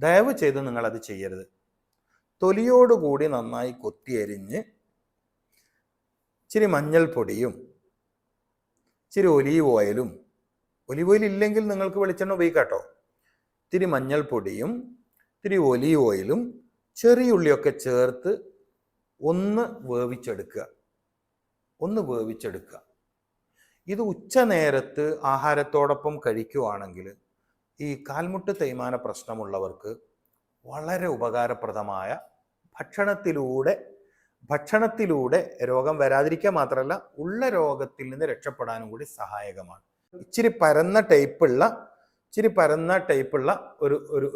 ദയവ് ചെയ്ത് നിങ്ങളത് ചെയ്യരുത്. തൊലിയോടുകൂടി നന്നായി കൊത്തിയരിഞ്ഞ് ഇച്ചിരി മഞ്ഞൾപ്പൊടിയും ഇച്ചിരി ഒലീവ് ഓയിലും, ഒലീവ് ഓയിൽ ഇല്ലെങ്കിൽ നിങ്ങൾക്ക് വെളിച്ചെണ്ണ ഉപയോഗിക്കാട്ടോ, ഇത്തിരി മഞ്ഞൾപ്പൊടിയും ഇത്തിരി ഒലീവ് ഓയിലും ചെറിയ ഉള്ളിയൊക്കെ ചേർത്ത് ഒന്ന് വേവിച്ചെടുക്കുക. ഇത് ഉച്ച നേരത്ത് ആഹാരത്തോടൊപ്പം കഴിക്കുകയാണെങ്കിൽ ഈ കാൽമുട്ട് തേയ്മാന പ്രശ്നമുള്ളവർക്ക് വളരെ ഉപകാരപ്രദമായ ഭക്ഷണത്തിലൂടെ രോഗം വരാതിരിക്കുക മാത്രമല്ല ഉള്ള രോഗത്തിൽ നിന്ന് രക്ഷപ്പെടാനും കൂടി സഹായകമാണ്. ഇച്ചിരി പരന്ന ടൈപ്പുള്ള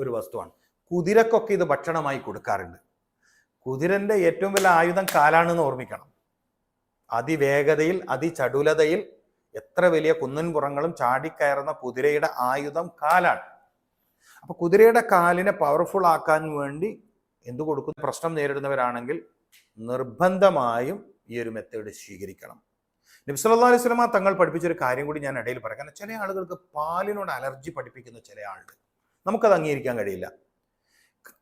ഒരു വസ്തുവാണ്. കുതിരക്കൊക്കെ ഇത് ഭക്ഷണമായി കൊടുക്കാറുണ്ട്. കുതിരന്റെ ഏറ്റവും വലിയ ആയുധം കാലാണെന്ന് ഓർമ്മിക്കണം. അതിവേഗതയിൽ അതിചടുലതയിൽ എത്ര വലിയ കുന്നിൻപുറങ്ങളും ചാടിക്കയറുന്ന കുതിരയുടെ ആയുധം കാലാണ്. അപ്പൊ കുതിരയുടെ കാലിനെ പവർഫുൾ ആക്കാൻ വേണ്ടി എന്തു കൊടുക്കുന്ന പ്രശ്നം നേരിടുന്നവരാണെങ്കിൽ നിർബന്ധമായും ഈ ഒരു മെത്തേഡ് സ്വീകരിക്കണം. നബി സല്ലല്ലാഹു അലൈഹി വസല്ലം തങ്ങൾ പഠിപ്പിച്ചൊരു കാര്യം കൂടി ഞാൻ ഇടയിൽ പറയാം. കാരണം ചില ആളുകൾക്ക് പാലിനോട് അലർജി പഠിപ്പിക്കുന്ന ചില ആളുണ്ട്, നമുക്കത് അംഗീകരിക്കാൻ കഴിയില്ല.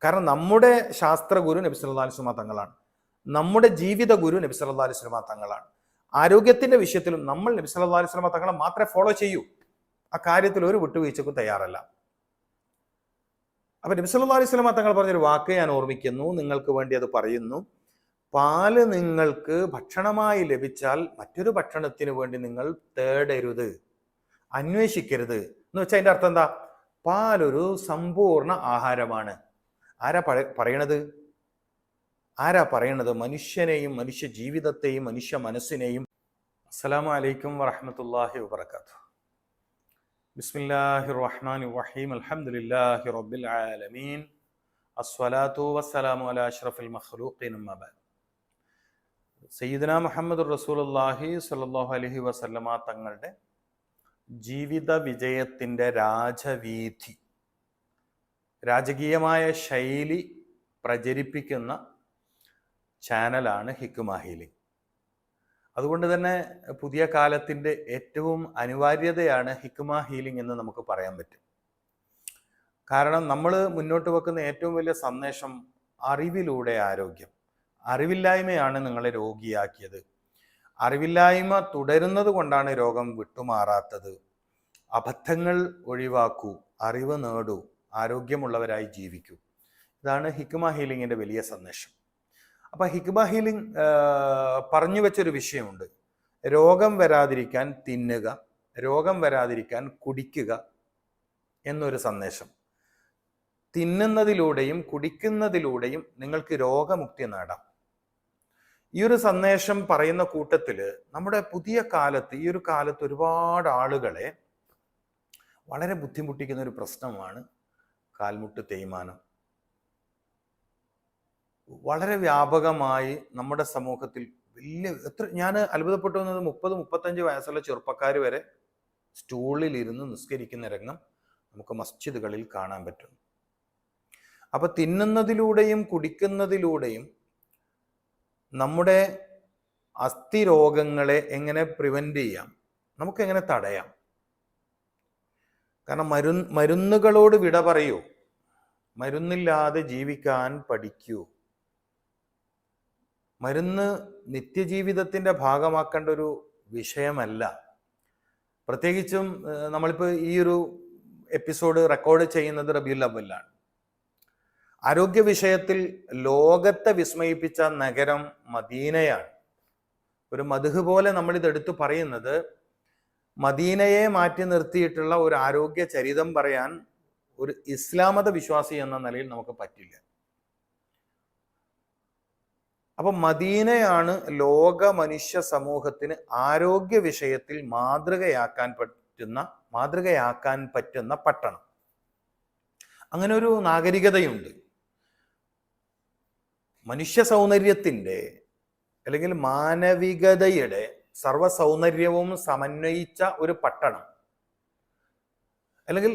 കാരണം നമ്മുടെ ശാസ്ത്രഗുരു നബി സല്ലല്ലാഹു അലൈഹി വസല്ലം തങ്ങളാണ്, നമ്മുടെ ജീവിത ഗുരു നബി സല്ലല്ലാഹു അലൈഹി വസല്ലം തങ്ങളാണ്. ആരോഗ്യത്തിന്റെ വിഷയത്തിലും നമ്മൾ നബി സല്ലല്ലാഹു അലൈഹി വസല്ലം തങ്ങളെ മാത്രമേ ഫോളോ ചെയ്യൂ, ആ കാര്യത്തിൽ ഒരു വിട്ടുവീഴ്ചക്കും തയ്യാറല്ല. അപ്പൊ നബി സല്ലല്ലാഹു അലൈഹി വസല്ലം തങ്ങൾ പറഞ്ഞൊരു വാക്ക് ഞാൻ ഓർമ്മിക്കുന്നു, നിങ്ങൾക്ക് വേണ്ടി അത് പറയുന്നു. പാല് നിങ്ങൾക്ക് ഭക്ഷണമായി ലഭിച്ചാൽ മറ്റൊരു ഭക്ഷണത്തിന് വേണ്ടി നിങ്ങൾ തേടരുത്, അന്വേഷിക്കരുത് എന്ന് വെച്ചാൽ അതിന്റെ അർത്ഥം എന്താ? പാലൊരു സമ്പൂർണ്ണ ആഹാരമാണ്. ആരാ പറയണത്? മനുഷ്യനെയും മനുഷ്യ ജീവിതത്തെയും മനുഷ്യ മനസ്സിനെയും. അസ്സലാമു അലൈക്കും വറഹ്മത്തുള്ളാഹി വബറകാതുഹു. ബിസ്മില്ലാഹിർ റഹ്മാനിർ റഹീം. അൽഹംദുലില്ലാഹി റബ്ബിൽ ആലമീൻ. അസ്സലാത്തു വസ്സലാമു അലാ അഷ്റഫിൽ മഖ്ലൂഖീൻ. അമ്മാ ബഅദ്. സയ്യിദുനാ മുഹമ്മദുർ റസൂലുള്ളാഹി സ്വല്ലല്ലാഹു അലൈഹി വസല്ലമ തങ്ങളുടെ ജീവിത വിജയത്തിന്റെ രാജവീഥി, രാജകീയമായ ശൈലി പ്രചരിപ്പിക്കുന്ന ചാനലാണ് ഹിക്മ ഹീലിംഗ്. അതുകൊണ്ട് തന്നെ പുതിയ കാലത്തിൻ്റെ ഏറ്റവും അനിവാര്യതയാണ് ഹിക്മ ഹീലിംഗ് എന്ന് നമുക്ക് പറയാൻ പറ്റും. കാരണം നമ്മൾ മുന്നോട്ട് വെക്കുന്ന ഏറ്റവും വലിയ സന്ദേശം അറിവിലൂടെ ആരോഗ്യം. അറിവില്ലായ്മയാണ് നിങ്ങളെ രോഗിയാക്കിയത്. അറിവില്ലായ്മ തുടരുന്നത് കൊണ്ടാണ് രോഗം വിട്ടുമാറാത്തത്. അബദ്ധങ്ങൾ ഒഴിവാക്കൂ, അറിവ് നേടൂ, ആരോഗ്യമുള്ളവരായി ജീവിക്കൂ. ഇതാണ് ഹിക്മ ഹീലിംഗിന്റെ വലിയ സന്ദേശം. അപ്പൊ ഹിക്മ ഹീലിംഗ് പറഞ്ഞു വെച്ചൊരു വിഷയമുണ്ട്. രോഗം വരാതിരിക്കാൻ തിന്നുക, രോഗം വരാതിരിക്കാൻ കുടിക്കുക എന്നൊരു സന്ദേശം. തിന്നുന്നതിലൂടെയും കുടിക്കുന്നതിലൂടെയും നിങ്ങൾക്ക് രോഗമുക്തി നേടാം. ഈ ഒരു സന്ദേശം പറയുന്ന കൂട്ടത്തില് നമ്മുടെ പുതിയ കാലത്ത്, ഈ ഒരു കാലത്ത് ഒരുപാട് ആളുകളെ വളരെ ബുദ്ധിമുട്ടിക്കുന്ന ഒരു പ്രശ്നമാണ് കാൽമുട്ട് തേയ്മാനം. വളരെ വ്യാപകമായി നമ്മുടെ സമൂഹത്തിൽ ഞാൻ അത്ഭുതപ്പെട്ടു വന്നത് 30-35 വയസ്സുള്ള ചെറുപ്പക്കാർ വരെ സ്റ്റൂളിൽ ഇരുന്ന് നിസ്കരിക്കുന്ന രംഗം നമുക്ക് മസ്ജിദുകളിൽ കാണാൻ പറ്റും. അപ്പൊ തിന്നുന്നതിലൂടെയും കുടിക്കുന്നതിലൂടെയും നമ്മുടെ അസ്ഥി രോഗങ്ങളെ എങ്ങനെ പ്രിവെന്റ് ചെയ്യാം, നമുക്ക് എങ്ങനെ തടയാം? കാരണം മരുന്നുകളോട് വിട പറയൂ, മരുന്നില്ലാതെ ജീവിക്കാൻ പഠിക്കൂ. മരുന്ന് നിത്യജീവിതത്തിന്റെ ഭാഗമാക്കേണ്ട ഒരു വിഷയമല്ല. പ്രത്യേകിച്ചും നമ്മളിപ്പോൾ ഈ ഒരു എപ്പിസോഡ് റെക്കോർഡ് ചെയ്യുന്നത് റബീഉൽ അവ്വലിലാണ്. ആരോഗ്യ വിഷയത്തിൽ ലോകത്തെ വിസ്മയിപ്പിച്ച നഗരം മദീനയാണ്. ഒരു മദ്ഹ് പോലെ നമ്മളിത് എടുത്തു പറയുന്നത്, മദീനയെ മാറ്റി നിർത്തിയിട്ടുള്ള ഒരു ആരോഗ്യ ചരിതം പറയാൻ ഒരു ഇസ്ലാം മത വിശ്വാസി എന്ന നിലയിൽ നമുക്ക് പറ്റില്ല. അപ്പൊ മദീനയാണ് ലോക മനുഷ്യ സമൂഹത്തിന് ആരോഗ്യ വിഷയത്തിൽ മാതൃകയാക്കാൻ പറ്റുന്ന പട്ടണം. അങ്ങനെ ഒരു നാഗരികതയുണ്ട്. മനുഷ്യ സൗന്ദര്യത്തിന്റെ അല്ലെങ്കിൽ മാനവികതയുടെ സർവ്വസൗന്ദര്യവും സമന്വയിച്ച ഒരു പട്ടണം, അല്ലെങ്കിൽ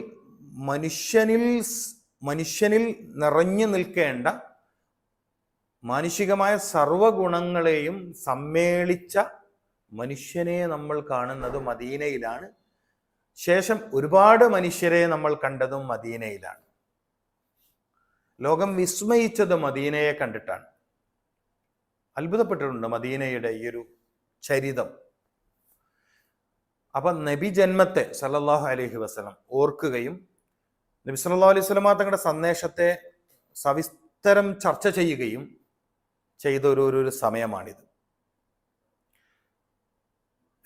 മനുഷ്യനിൽ നിറഞ്ഞു നിൽക്കേണ്ട മാനുഷികമായ സർവഗുണങ്ങളെയും സമ്മേളിച്ച മനുഷ്യനെ നമ്മൾ കാണുന്നത് മദീനയിലാണ്. ശേഷം ഒരുപാട് മനുഷ്യരെ നമ്മൾ കണ്ടതും മദീനയിലാണ്. ലോകം വിസ്മയിച്ചത് മദീനയെ കണ്ടിട്ടാണ്. അത്ഭുതപ്പെട്ടിട്ടുണ്ട് മദീനയുടെ ഈ ഒരു ചരിതം. അപ്പൊ നബി ജന്മത്തെ സല്ലല്ലാഹു അലൈഹി വസല്ലം ഓർക്കുകയും നബി സല്ലല്ലാഹു അലൈഹി വസല്ലം തങ്ങളുടെ സന്ദേശത്തെ സവിസ്തരം ചർച്ച ചെയ്യുകയും ചെയ്ത ഒരു സമയമാണിത്.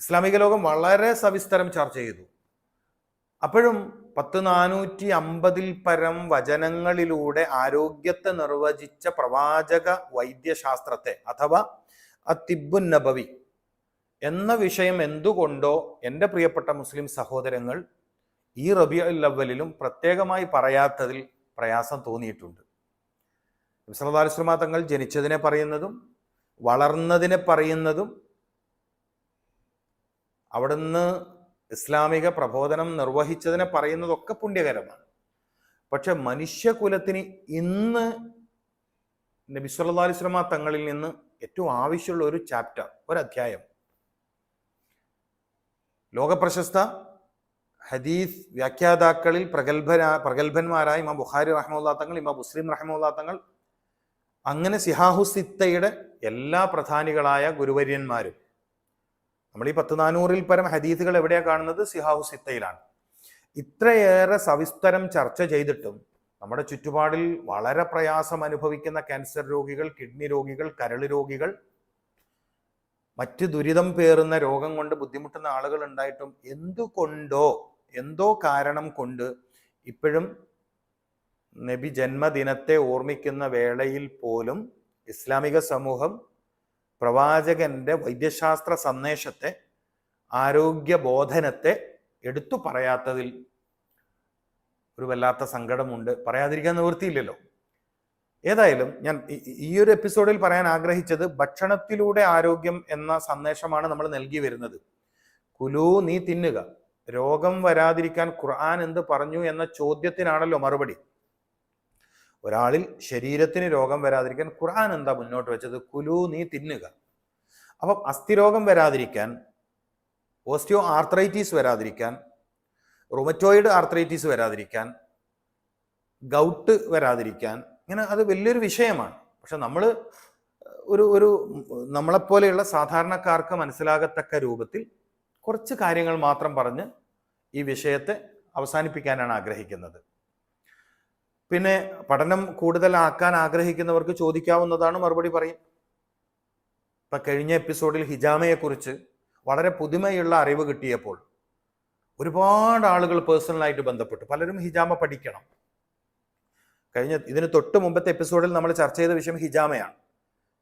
ഇസ്ലാമിക ലോകം വളരെ സവിസ്തരം ചർച്ച ചെയ്തു. അപ്പോഴും 450 പരം വചനങ്ങളിലൂടെ ആരോഗ്യത്തെ നിർവചിച്ച പ്രവാചക വൈദ്യശാസ്ത്രത്തെ അഥവാ അത്തിബുൻ നബവി എന്ന വിഷയം എന്തുകൊണ്ടോ എൻ്റെ പ്രിയപ്പെട്ട മുസ്ലിം സഹോദരങ്ങൾ ഈ റബീഉൽ അവ്വലിലും പ്രത്യേകമായി പറയാത്തതിൽ പ്രയാസം തോന്നിയിട്ടുണ്ട്. നബി സല്ലല്ലാഹു അലൈഹി വസല്ലം തങ്ങൾ ജനിച്ചതിനെ പറയുന്നതും വളർന്നതിനെ പറയുന്നതും അവിടുന്ന് ഇസ്ലാമിക പ്രബോധനം നിർവഹിച്ചതിനെ പറയുന്നതൊക്കെ പുണ്യകരമാണ്. പക്ഷെ മനുഷ്യകുലത്തിന് ഇന്ന് നബി സല്ലല്ലാഹു അലൈഹി വസല്ലം തങ്ങളിൽ നിന്ന് ഏറ്റവും ആവശ്യമുള്ള ഒരു ചാപ്റ്റർ, ഒരു അധ്യായം, ലോകപ്രശസ്ത ഹദീസ് വ്യാഖ്യാതാക്കളിൽ പ്രഗത്ഭന്മാരായ ഇമാം ബുഖാരി റഹിമഹുല്ലാഹ് തങ്ങൾ, ഇമാം മുസ്ലിം റഹിമഹുല്ലാഹ് തങ്ങൾ, അങ്ങനെ സിഹാഹു സിത്തയുടെ എല്ലാ പ്രധാനികളായ ഗുരുവര്യന്മാരും, നമ്മൾ ഈ 400 പരം ഹദീസുകൾ എവിടെയാണ് കാണുന്നത്? സിഹാഹു സിത്തയിലാണ്. ഇത്രയേറെ സവിസ്തരം ചർച്ച ചെയ്തിട്ടും നമ്മുടെ ചുറ്റുപാടിൽ വളരെ പ്രയാസം അനുഭവിക്കുന്ന ക്യാൻസർ രോഗികൾ, കിഡ്നി രോഗികൾ, കരൾ രോഗികൾ, മറ്റ് ദുരിതം പേറുന്ന രോഗം കൊണ്ട് ബുദ്ധിമുട്ടുന്ന ആളുകൾ ഉണ്ടായിട്ടും എന്തോ കാരണം കൊണ്ട് ഇപ്പോഴും നബി ജന്മദിനത്തെ ഓർമ്മിക്കുന്ന വേളയിൽ പോലും ഇസ്ലാമിക സമൂഹം പ്രവാചകന്റെ വൈദ്യശാസ്ത്ര സന്ദേശത്തെ, ആരോഗ്യ ബോധനത്തെ എടുത്തു പറയാത്തതിൽ ഒരു വല്ലാത്ത സങ്കടമുണ്ട്. പറയാതിരിക്കാൻ നിവൃത്തിയില്ലല്ലോ. ഏതായാലും ഞാൻ ഈ ഒരു എപ്പിസോഡിൽ പറയാൻ ആഗ്രഹിച്ചത് ഭക്ഷണത്തിലൂടെ ആരോഗ്യം എന്ന സന്ദേശമാണ് നമ്മൾ നൽകി വരുന്നത്. കുലൂ, നീ തിന്നുക. രോഗം വരാതിരിക്കാൻ ഖുർആൻ എന്ത് പറഞ്ഞു എന്ന ചോദ്യത്തിനാണല്ലോ മറുപടി. ഒരാളിൽ ശരീരത്തിന് രോഗം വരാതിരിക്കാൻ ഖുർആൻ എന്താ മുന്നോട്ട് വെച്ചത്? കുലൂ, നീ തിന്നുക. അപ്പം അസ്ഥിരോഗം വരാതിരിക്കാൻ, ഓസ്റ്റിയോ ആർത്രൈറ്റീസ് വരാതിരിക്കാൻ, റൊമറ്റോയിഡ് ആർത്രൈറ്റീസ് വരാതിരിക്കാൻ, ഗൗട്ട് വരാതിരിക്കാൻ, ഇങ്ങനെ അത് വലിയൊരു വിഷയമാണ്. പക്ഷെ നമ്മൾ ഒരു നമ്മളെപ്പോലെയുള്ള സാധാരണക്കാർക്ക് മനസ്സിലാകത്തക്ക രൂപത്തിൽ കുറച്ച് കാര്യങ്ങൾ മാത്രം പറഞ്ഞ് ഈ വിഷയത്തെ അവസാനിപ്പിക്കാനാണ് ആഗ്രഹിക്കുന്നത്. പിന്നെ പഠനം കൂടുതലാക്കാൻ ആഗ്രഹിക്കുന്നവർക്ക് ചോദിക്കാവുന്നതാണ്, മറുപടി പറയും. ഇപ്പൊ കഴിഞ്ഞ എപ്പിസോഡിൽ ഹിജാമയെക്കുറിച്ച് വളരെ പുതുമയുള്ള അറിവ് കിട്ടിയപ്പോൾ ഒരുപാട് ആളുകൾ പേഴ്സണലായിട്ട് ബന്ധപ്പെട്ടു. പലരും ഹിജാമ പഠിക്കണം. ഇതിന് തൊട്ട് മുമ്പത്തെ എപ്പിസോഡിൽ നമ്മൾ ചർച്ച ചെയ്ത വിഷയം ഹിജാമയാണ്.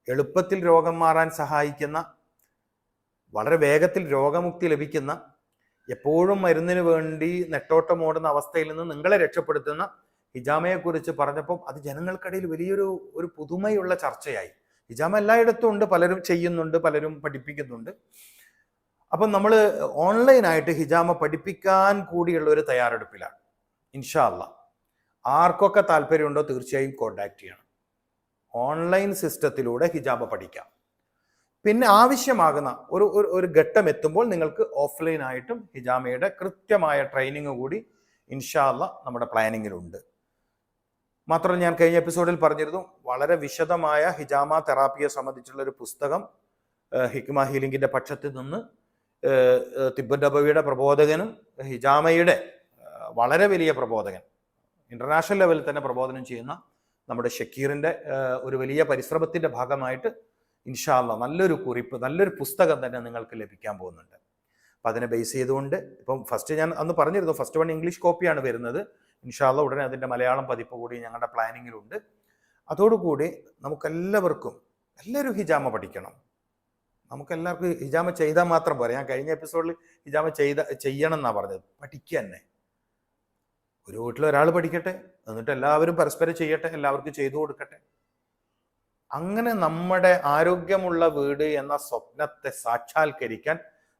എളുപ്പത്തിൽ രോഗം മാറാൻ സഹായിക്കുന്ന, വളരെ വേഗത്തിൽ രോഗമുക്തി ലഭിക്കുന്ന, എപ്പോഴും മരുന്നിന് വേണ്ടി നെട്ടോട്ടമോടുന്ന അവസ്ഥയിൽ നിന്ന് നിങ്ങളെ രക്ഷപ്പെടുത്തുന്ന ഹിജാമയെക്കുറിച്ച് പറഞ്ഞപ്പോൾ അത് ജനങ്ങൾക്കിടയിൽ വലിയൊരു പുതുമയുള്ള ചർച്ചയായി. ഹിജാമ എല്ലായിടത്തും ഉണ്ട്, പലരും ചെയ്യുന്നുണ്ട്, പലരും പഠിപ്പിക്കുന്നുണ്ട്. അപ്പം നമ്മൾ ഓൺലൈനായിട്ട് ഹിജാമ പഠിപ്പിക്കാൻ കൂടിയുള്ള ഒരു തയ്യാറെടുപ്പിലാണ്. ഇൻഷാ അല്ലാഹ് ആർക്കൊക്കെ താല്പര്യമുണ്ടോ തീർച്ചയായും കോണ്ടാക്ട് ചെയ്യണം. ഓൺലൈൻ സിസ്റ്റത്തിലൂടെ ഹിജാമ പഠിക്കാം. പിന്നെ ആവശ്യമാകുന്ന ഒരു ഘട്ടം എത്തുമ്പോൾ നിങ്ങൾക്ക് ഓഫ്ലൈനായിട്ടും ഹിജാമയുടെ കൃത്യമായ ട്രെയിനിങ് കൂടി ഇൻഷാ അല്ലാഹ് നമ്മുടെ പ്ലാനിങ്ങിലുണ്ട്. മാത്രമല്ല, ഞാൻ കഴിഞ്ഞ എപ്പിസോഡിൽ പറഞ്ഞിരുന്നു, വളരെ വിശദമായ ഹിജാമ തെറാപ്പിയെ സംബന്ധിച്ചുള്ള ഒരു പുസ്തകം ഹിക്മ ഹീലിംഗിന്റെ പക്ഷത്തിൽ നിന്ന് തിബ്ബത് നബവിയുടെ പ്രബോധകനും ഹിജാമയുടെ വളരെ വലിയ പ്രബോധകൻ, ഇന്റർനാഷണൽ ലെവലിൽ തന്നെ പ്രബോധനം ചെയ്യുന്ന നമ്മുടെ ഷക്കീറിന്റെ ഒരു വലിയ പരിശ്രമത്തിന്റെ ഭാഗമായിട്ട് ഇൻഷാ അല്ലാഹ് നല്ലൊരു കുറിപ്പ്, നല്ലൊരു പുസ്തകം തന്നെ നിങ്ങൾക്ക് ലഭിക്കാൻ പോകുന്നുണ്ട്. അപ്പം അതിനെ ബേസ് ചെയ്തുകൊണ്ട് ഇപ്പം ഫസ്റ്റ് ഞാൻ അന്ന് പറഞ്ഞിരുന്നു, ഫസ്റ്റ് 1 ഇംഗ്ലീഷ് കോപ്പിയാണ് വരുന്നത്. ഇൻഷാ അല്ലാഹ് ഉടനെ അതിൻ്റെ മലയാളം പതിപ്പ് കൂടി ഞങ്ങളുടെ പ്ലാനിങ്ങിലുണ്ട്. അതോടുകൂടി നമുക്കെല്ലാവർക്കും എല്ലാവരും ഹിജാമ പഠിക്കണം. നമുക്കെല്ലാവർക്കും ഹിജാമ ചെയ്താൽ മാത്രം പോരാ. ഞാൻ കഴിഞ്ഞ എപ്പിസോഡിൽ ഹിജാമ ചെയ്യണം എന്നാണ് പറഞ്ഞത്. പഠിക്കുക തന്നെ. ഒരു വീട്ടിൽ ഒരാൾ പഠിക്കട്ടെ, എന്നിട്ട് എല്ലാവരും പരസ്പരം ചെയ്യട്ടെ, എല്ലാവർക്കും ചെയ്തു കൊടുക്കട്ടെ. അങ്ങനെ നമ്മുടെ ആരോഗ്യമുള്ള വീട് എന്ന സ്വപ്നത്തെ സാക്ഷാത്കരിക്കാൻ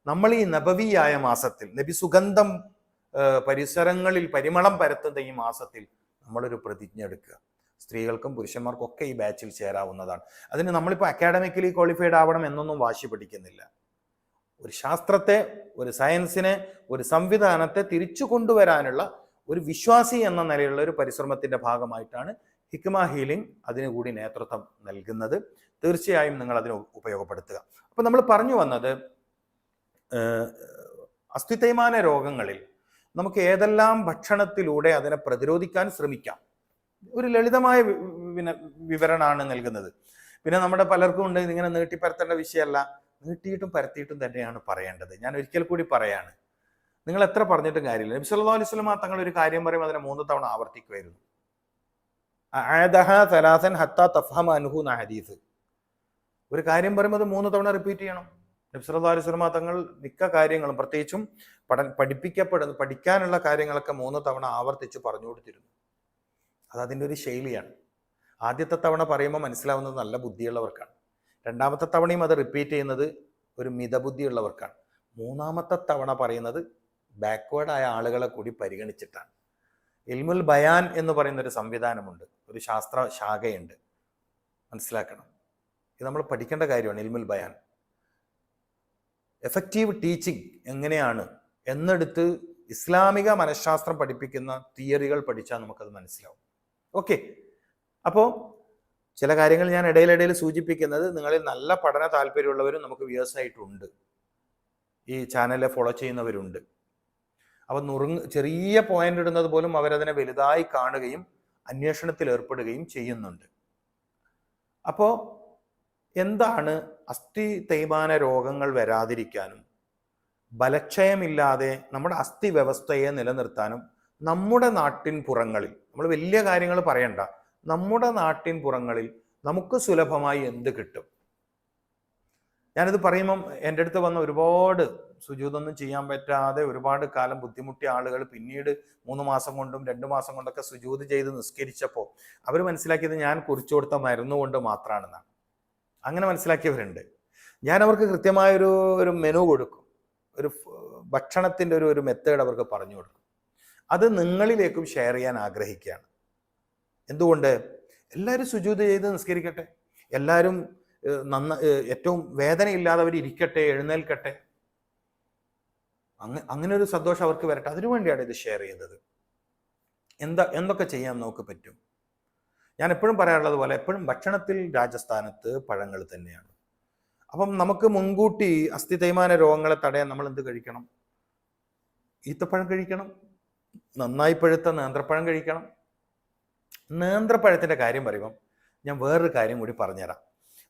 നമ്മൾ ഈ നബവിയായ മാസത്തിൽ, നബി സുഗന്ധം പരിസരങ്ങളിൽ പരിമളം പരത്തുന്ന ഈ മാസത്തിൽ നമ്മളൊരു പ്രതിജ്ഞ എടുക്കുക. സ്ത്രീകൾക്കും പുരുഷന്മാർക്കും ഒക്കെ ഈ ബാച്ചിൽ ചേരാവുന്നതാണ്. അതിന് നമ്മളിപ്പോൾ അക്കാഡമിക്കലി ക്വാളിഫൈഡ് ആവണം എന്നൊന്നും വാശി പിടിക്കുന്നില്ല. ഒരു ശാസ്ത്രത്തെ, ഒരു സയൻസിനെ, ഒരു സംവിധാനത്തെ തിരിച്ചു കൊണ്ടുവരാനുള്ള ഒരു വിശ്വാസി എന്ന നിലയിലുള്ള ഒരു പരിശ്രമത്തിന്റെ ഭാഗമായിട്ടാണ് ഹിക്മ ഹീലിംഗ് അതിനു കൂടി നേതൃത്വം നൽകുന്നത്. തീർച്ചയായും നിങ്ങൾ അതിനെ ഉപയോഗപ്പെടുത്തുക. അപ്പൊ നമ്മൾ പറഞ്ഞു വന്നത് അസ്ഥിതേയ്മാന രോഗങ്ങളിൽ നമുക്ക് ഏതെല്ലാം ഭക്ഷണത്തിലൂടെ അതിനെ പ്രതിരോധിക്കാൻ ശ്രമിക്കാം. ഒരു ലളിതമായ വിവരണമാണ് നൽകുന്നത്. പിന്നെ നമ്മുടെ പലർക്കും ഉണ്ട് ഇങ്ങനെ നീട്ടിപ്പരത്തേണ്ട വിഷയമല്ല, നീട്ടിയിട്ടും പരത്തിയിട്ടും തന്നെയാണ് പറയേണ്ടത്. ഞാൻ ഒരിക്കൽ കൂടി പറയാണ്, നിങ്ങൾ എത്ര പറഞ്ഞിട്ടും കാര്യമില്ല. നബി സല്ലല്ലാഹു അലൈഹി വസല്ലം തങ്ങൾ ഒരു കാര്യം പറയുമ്പോൾ അതിനെ 3 തവണ ആവർത്തിക്കുമായിരുന്നു. ഹദീസ്, ഒരു കാര്യം പറയുമ്പോൾ അത് 3 തവണ റിപ്പീറ്റ് ചെയ്യണം. നബി സല്ലല്ലാഹു അലൈഹി വസല്ലം തങ്ങൾ മിക്ക കാര്യങ്ങളും, പ്രത്യേകിച്ചും പഠിക്കാനുള്ള കാര്യങ്ങളൊക്കെ 3 തവണ ആവർത്തിച്ച് പറഞ്ഞു കൊടുത്തിരുന്നു. അത് അതിൻ്റെ ഒരു ശൈലിയാണ്. ആദ്യത്തെ തവണ പറയുമ്പോൾ മനസ്സിലാവുന്നത് നല്ല ബുദ്ധിയുള്ളവർക്കാണ്. രണ്ടാമത്തെ തവണയും അത് റിപ്പീറ്റ് ചെയ്യുന്നത് ഒരു മിതബുദ്ധിയുള്ളവർക്കാണ്. മൂന്നാമത്തെ തവണ പറയുന്നത് ബാക്ക്വേർഡ് ആയ ആളുകളെ കൂടി പരിഗണിച്ചിട്ടാണ്. ഇൽമുൽ ബയാൻ എന്ന് പറയുന്ന ഒരു സംവിധാനമുണ്ട്, ഒരു ശാസ്ത്ര ശാഖയുണ്ട്. മനസ്സിലാക്കണം, ഇത് നമ്മൾ പഠിക്കേണ്ട കാര്യമാണ്. ഇൽമുൽ ബയാൻ, എഫക്റ്റീവ് ടീച്ചിങ് എങ്ങനെയാണ് എന്നെടുത്ത് ഇസ്ലാമിക മനഃശാസ്ത്രം പഠിപ്പിക്കുന്ന തിയറികൾ പഠിച്ചാൽ നമുക്കത് മനസ്സിലാവും. ഓക്കെ, അപ്പോൾ ചില കാര്യങ്ങൾ ഞാൻ ഇടയിലിടയിൽ സൂചിപ്പിക്കുന്നത്, നിങ്ങളിൽ നല്ല പഠന താല്പര്യമുള്ളവരും നമുക്ക് വ്യൂവേഴ്സ് ആയിട്ടുണ്ട്, ഈ ചാനലിനെ ഫോളോ ചെയ്യുന്നവരുണ്ട്. അപ്പം ചെറിയ പോയിന്റ് ഇടുന്നത് പോലും അവരതിനെ വലുതായി കാണുകയും അന്വേഷണത്തിൽ ഏർപ്പെടുകയും ചെയ്യുന്നുണ്ട്. അപ്പോൾ എന്താണ് അസ്ഥി തേയ്മാന രോഗങ്ങൾ വരാതിരിക്കാനും ബലക്ഷയമില്ലാതെ നമ്മുടെ അസ്ഥി വ്യവസ്ഥയെ നിലനിർത്താനും നമ്മുടെ നാട്ടിൻ പുറങ്ങളിൽ, നമ്മൾ വലിയ കാര്യങ്ങൾ പറയണ്ട, നമ്മുടെ നാട്ടിൻ പുറങ്ങളിൽ നമുക്ക് സുലഭമായി എന്ത് കിട്ടും? ഞാനിത് പറയുമ്പം എൻ്റെ അടുത്ത് വന്ന ഒരുപാട് സുജൂദൊന്നും ചെയ്യാൻ പറ്റാതെ ഒരുപാട് കാലം ബുദ്ധിമുട്ടിയ ആളുകൾ പിന്നീട് 3 മാസം കൊണ്ടും 2 മാസം കൊണ്ടൊക്കെ സുജൂദ് ചെയ്ത് നിസ്കരിച്ചപ്പോൾ അവർ മനസ്സിലാക്കിയത് ഞാൻ കുറിച്ചു കൊടുത്ത മരുന്ന് കൊണ്ട് മാത്രമാണെന്നാണ്. അങ്ങനെ മനസ്സിലാക്കിയവരുണ്ട്. ഞാൻ അവർക്ക് കൃത്യമായൊരു മെനു കൊടുക്കും, ഒരു ഭക്ഷണത്തിൻ്റെ ഒരു മെത്തേഡ് അവർക്ക് പറഞ്ഞു കൊടുക്കും. അത് നിങ്ങളിലേക്കും ഷെയർ ചെയ്യാൻ ആഗ്രഹിക്കുകയാണ്. എന്തുകൊണ്ട്? എല്ലാവരും സുജൂദ് ചെയ്ത് നിസ്കരിക്കട്ടെ, എല്ലാവരും ഏറ്റവും വേദനയില്ലാതെ അവർ ഇരിക്കട്ടെ, എഴുന്നേൽക്കട്ടെ, അങ്ങനെ ഒരു സന്തോഷം അവർക്ക് വരട്ടെ. അതിനുവേണ്ടിയാണ് ഇത് ഷെയർ ചെയ്തത്. എന്തൊക്കെ ചെയ്യാൻ നമുക്ക് പറ്റും? ഞാൻ എപ്പോഴും പറയാറുള്ളത് പോലെ എപ്പോഴും ഭക്ഷണത്തിൽ രാജസ്ഥാനത്ത് പഴങ്ങൾ തന്നെയാണ്. അപ്പം നമുക്ക് മുൻകൂട്ടി അസ്ഥി തേയ്മാന രോഗങ്ങളെ തടയാൻ നമ്മൾ എന്ത് കഴിക്കണം? ഈത്തപ്പഴം കഴിക്കണം, നന്നായി പഴുത്ത നേന്ത്രപ്പഴം കഴിക്കണം. നേന്ത്രപ്പഴത്തിൻ്റെ കാര്യം പറയുമ്പം ഞാൻ വേറൊരു കാര്യം കൂടി പറഞ്ഞുതരാം.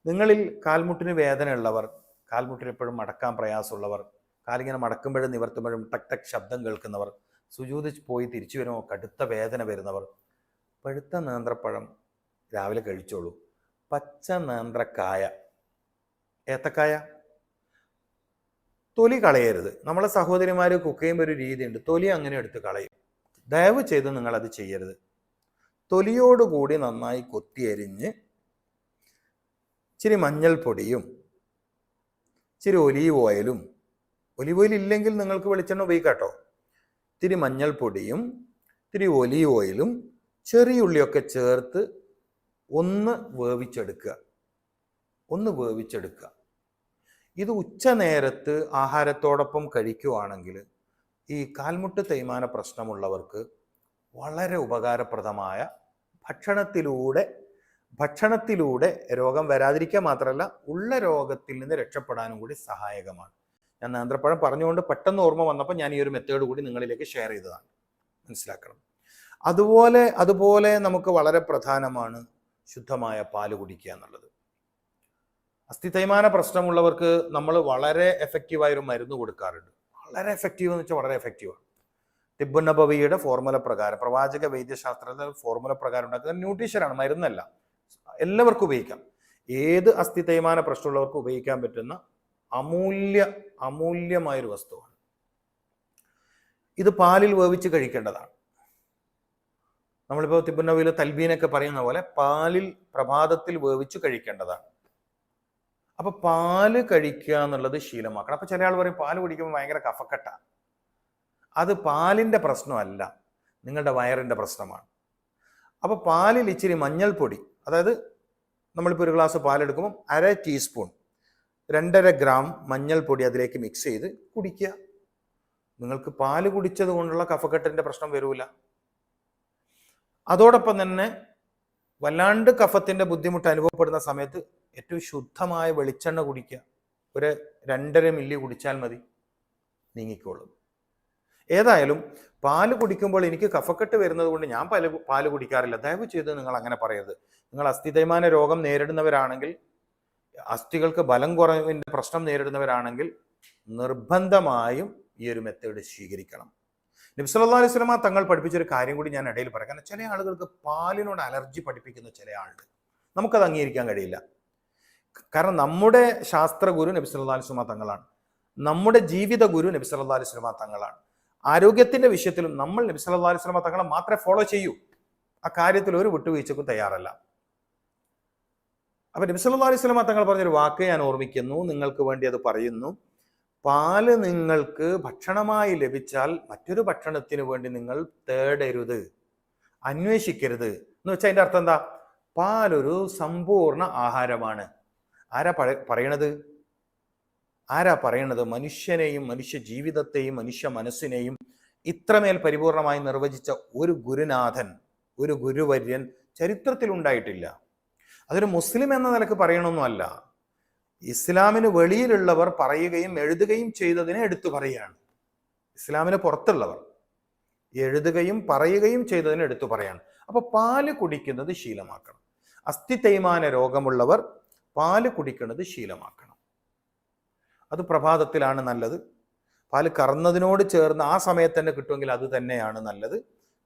നിങ്ങളിൽ കാൽമുട്ടിന് വേദന ഉള്ളവർ, കാൽമുട്ടിന് എപ്പോഴും മടക്കാൻ പ്രയാസമുള്ളവർ, കാലിങ്ങനെ മടക്കുമ്പോഴും നിവർത്തുമ്പോഴും ടക് ടക് ശബ്ദം കേൾക്കുന്നവർ, സുജൂദ് പോയി തിരിച്ചു വരുമ്പോൾ കടുത്ത വേദന വരുന്നവർ, പഴുത്ത നേന്ത്രപ്പഴം രാവിലെ കഴിച്ചോളൂ. പച്ച നേന്ത്രക്കായ, ഏത്തക്കായ, തൊലി കളയരുത്. നമ്മളെ സഹോദരിമാർ കുക്ക് ചെയ്യുമ്പോൾ ഒരു രീതിയുണ്ട്, തൊലി അങ്ങനെ എടുത്ത് കളയും. ദയവ് ചെയ്ത് നിങ്ങളത് ചെയ്യരുത്. തൊലിയോടുകൂടി നന്നായി കൊത്തിയരിഞ്ഞ് ഇച്ചിരി മഞ്ഞൾപ്പൊടിയും ഇച്ചിരി ഒലീവ് ഓയിലും, ഒലീവ് ഓയിൽ ഇല്ലെങ്കിൽ നിങ്ങൾക്ക് വെളിച്ചെണ്ണ ഉപയോഗിക്കാട്ടോ, ഇത്തിരി മഞ്ഞൾപ്പൊടിയും ഇത്തിരി ഒലീവ് ഓയിലും ചെറിയ ഉള്ളിയൊക്കെ ചേർത്ത് ഒന്ന് വേവിച്ചെടുക്കുക. ഇത് ഉച്ച നേരത്ത് ആഹാരത്തോടൊപ്പം കഴിക്കുകയാണെങ്കിൽ ഈ കാൽമുട്ട് തേയ്മാന പ്രശ്നമുള്ളവർക്ക് വളരെ ഉപകാരപ്രദമായ, ഭക്ഷണത്തിലൂടെ രോഗം വരാതിരിക്കുക മാത്രമല്ല ഉള്ള രോഗത്തിൽ നിന്ന് രക്ഷപ്പെടാനും കൂടി സഹായകമാണ്. ഞാൻ നേന്ത്രപ്പഴം പറഞ്ഞുകൊണ്ട് പെട്ടെന്ന് ഓർമ്മ വന്നപ്പോൾ ഞാൻ ഈ ഒരു മെത്തേഡ് കൂടി നിങ്ങളിലേക്ക് ഷെയർ ചെയ്തതാണ്. മനസ്സിലാക്കണം. അതുപോലെ നമുക്ക് വളരെ പ്രധാനമാണ് ശുദ്ധമായ പാല് കുടിക്കുക എന്നുള്ളത്. അസ്ഥി തേയ്മാന പ്രശ്നമുള്ളവർക്ക് നമ്മൾ വളരെ എഫക്റ്റീവായൊരു മരുന്ന് കൊടുക്കാറുണ്ട്. വളരെ എഫക്റ്റീവ് എന്ന് വെച്ചാൽ വളരെ എഫക്റ്റീവാണ്. തിബ്ബുൻ നബവിയുടെ ഫോർമുല പ്രകാരം, പ്രവാചക വൈദ്യശാസ്ത്രത്തിലെ ഫോർമുല പ്രകാരം ഉണ്ടാക്കുന്ന ന്യൂട്രീഷനാണ്, മരുന്നല്ല. എല്ലാവർക്കും ഉപയോഗിക്കാം. ഏത് അസ്ഥി തേയ്മാന പ്രശ്നമുള്ളവർക്കും ഉപയോഗിക്കാൻ പറ്റുന്ന അമൂല്യമായൊരു വസ്തുവാണ്. ഇത് പാലിൽ വേവിച്ച് കഴിക്കേണ്ടതാണ്. നമ്മളിപ്പോൾ തിബ്ബുൻ നബവിയിലെ തൽബീനൊക്കെ പറയുന്ന പോലെ പാലിൽ പ്രഭാതത്തിൽ വേവിച്ച് കഴിക്കേണ്ടതാണ്. അപ്പൊ പാല് കഴിക്കുക എന്നുള്ളത് ശീലമാക്കണം. അപ്പൊ ചില ആൾ പറയും പാല് കുടിക്കുമ്പോൾ ഭയങ്കര കഫക്കെട്ടാണ്. അത് പാലിന്റെ പ്രശ്നമല്ല, നിങ്ങളുടെ വയറിന്റെ പ്രശ്നമാണ്. അപ്പൊ പാലിൽ ഇച്ചിരി മഞ്ഞൾപ്പൊടി, അതായത് നമ്മളിപ്പോൾ ഒരു ഗ്ലാസ് പാലെടുക്കുമ്പോൾ 1/2 ടീസ്പൂൺ 2.5 ഗ്രാം മഞ്ഞൾപ്പൊടി അതിലേക്ക് മിക്സ് ചെയ്ത് കുടിക്കുക. നിങ്ങൾക്ക് പാല് കുടിച്ചത് കൊണ്ടുള്ള കഫക്കെട്ടിന്റെ പ്രശ്നം വരൂല. അതോടൊപ്പം തന്നെ വല്ലാണ്ട് കഫത്തിന്റെ ബുദ്ധിമുട്ട് അനുഭവപ്പെടുന്ന സമയത്ത് ഏറ്റവും ശുദ്ധമായ വെളിച്ചെണ്ണ കുടിക്കുക. ഒരു 2.5 മില്ലി കുടിച്ചാൽ മതി, നീങ്ങിക്കോളും. ഏതായാലും പാല് കുടിക്കുമ്പോൾ എനിക്ക് കഫക്കെട്ട് വരുന്നത് കൊണ്ട് ഞാൻ പാല് കുടിക്കാറില്ല. ദയവ് ചെയ്ത് നിങ്ങൾ അങ്ങനെ പറയരുത്. നിങ്ങൾ അസ്ഥി തേയ്മാന രോഗം നേരിടുന്നവരാണെങ്കിൽ, അസ്ഥികൾക്ക് ബലം കുറവിന്റെ പ്രശ്നം നേരിടുന്നവരാണെങ്കിൽ നിർബന്ധമായും ഈ ഒരു മെത്തേഡ് സ്വീകരിക്കണം. നബി സല്ലല്ലാഹു അലൈഹി വസല്ലമ തങ്ങൾ പഠിപ്പിച്ചൊരു കാര്യം കൂടി ഞാൻ ഇടയിൽ പറയാം. കാരണം ചില ആളുകൾക്ക് പാലിനോട് അലർജി പഠിപ്പിക്കുന്ന ചില ആളുണ്ട്, നമുക്കത് അംഗീകരിക്കാൻ കഴിയില്ല. കാരണം നമ്മുടെ ശാസ്ത്ര ഗുരു നബി സല്ലല്ലാഹു അലൈഹി വസല്ലമ തങ്ങളാണ്, നമ്മുടെ ജീവിത ഗുരു നബി സല്ലല്ലാഹു അലൈഹി വസല്ലമ തങ്ങളാണ്. ആരോഗ്യത്തിന്റെ വിഷയത്തിലും നമ്മൾ നബി സല്ലല്ലാഹു അലൈഹി വസല്ലമ തങ്ങളെ മാത്രമേ ഫോളോ ചെയ്യൂ. ആ കാര്യത്തിൽ ഒരു വിട്ടുവീഴ്ചക്കും തയ്യാറല്ല. അപ്പൊ നബി സല്ലല്ലാഹു അലൈഹി വസല്ലമ തങ്ങൾ പറഞ്ഞൊരു വാക്ക് ഞാൻ ഓർമ്മിക്കുന്നു, നിങ്ങൾക്ക് വേണ്ടി അത് പറയുന്നു. പാല് നിങ്ങൾക്ക് ഭക്ഷണമായി ലഭിച്ചാൽ മറ്റൊരു ഭക്ഷണത്തിന് വേണ്ടി നിങ്ങൾ തേടരുത്, അന്വേഷിക്കരുത്. എന്ന് വെച്ചാൽ അതിന്റെ അർത്ഥം എന്താ? പാലൊരു സമ്പൂർണ്ണ ആഹാരമാണ്. ആരാ പറയണത്? മനുഷ്യനെയും മനുഷ്യ ജീവിതത്തെയും മനുഷ്യ മനസ്സിനെയും ഇത്രമേൽ പരിപൂർണമായി നിർവചിച്ച ഒരു ഗുരുനാഥൻ, ഒരു ഗുരുവര്യൻ ചരിത്രത്തിൽ ഉണ്ടായിട്ടില്ല. അതൊരു മുസ്ലിം എന്ന നിലക്ക് പറയണമെന്നല്ല, ഇസ്ലാമിന് വെളിയിലുള്ളവർ പറയുകയും എഴുതുകയും ചെയ്തതിനെ എടുത്തു പറയുകയാണ്. ഇസ്ലാമിന് പുറത്തുള്ളവർ എഴുതുകയും പറയുകയും ചെയ്തതിനെ എടുത്തു പറയാണ്. അപ്പൊ പാല് കുടിക്കുന്നത് ശീലമാക്കണം. അസ്ഥി തേയ്മാന രോഗമുള്ളവർ പാല് കുടിക്കുന്നത് ശീലമാക്കണം. അത് പ്രഭാതത്തിലാണ് നല്ലത്. പാല് കറന്നതിനോട് ചേർന്ന് ആ സമയത്ത് തന്നെ കിട്ടുമെങ്കിൽ അത് തന്നെയാണ് നല്ലത്.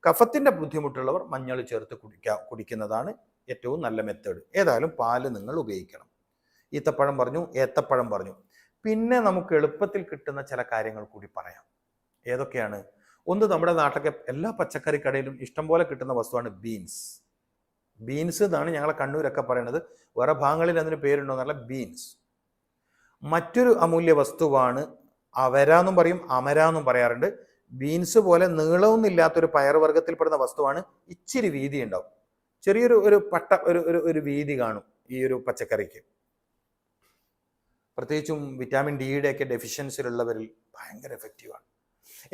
കഫത്തിന്റെ ബുദ്ധിമുട്ടുള്ളവർ മഞ്ഞൾ ചേർത്ത് കുടിക്കുന്നതാണ് ഏറ്റവും നല്ല മെത്തേഡ്. ഏതായാലും പാല് നിങ്ങൾ ഉപയോഗിക്കണം. ഈത്തപ്പഴം പറഞ്ഞു, ഏത്തപ്പഴം പറഞ്ഞു. പിന്നെ നമുക്ക് എളുപ്പത്തിൽ കിട്ടുന്ന ചില കാര്യങ്ങൾ കൂടി പറയാം. ഏതൊക്കെയാണ്? ഒന്ന്, നമ്മുടെ നാട്ടിലൊക്കെ എല്ലാ പച്ചക്കറി കടയിലും ഇഷ്ടം പോലെ കിട്ടുന്ന വസ്തുവാണ് ബീൻസ്. ബീൻസ് എന്നാണ് ഞങ്ങളെ കണ്ണൂരൊക്കെ പറയുന്നത്, വേറെ ഭാഗങ്ങളിൽ അതിന് പേരുണ്ടോ എന്നല്ല, ബീൻസ്. മറ്റൊരു അമൂല്യ വസ്തുവാണ് അവര എന്നും പറയും, അമര എന്നും പറയാറുണ്ട്. ബീൻസ് പോലെ നീളമൊന്നും ഇല്ലാത്തൊരു പയറുവർഗത്തിൽപ്പെടുന്ന വസ്തുവാണ്. ഇച്ചിരി വീതി ഉണ്ടാവും, ചെറിയൊരു ഒരു വീതി കാണും ഈ ഒരു പച്ചക്കറിക്ക്. പ്രത്യേകിച്ചും വിറ്റാമിൻ ഡിയുടെ ഒക്കെ ഡെഫിഷ്യൻസിലുള്ളവരിൽ ഭയങ്കര എഫക്റ്റീവാണ്.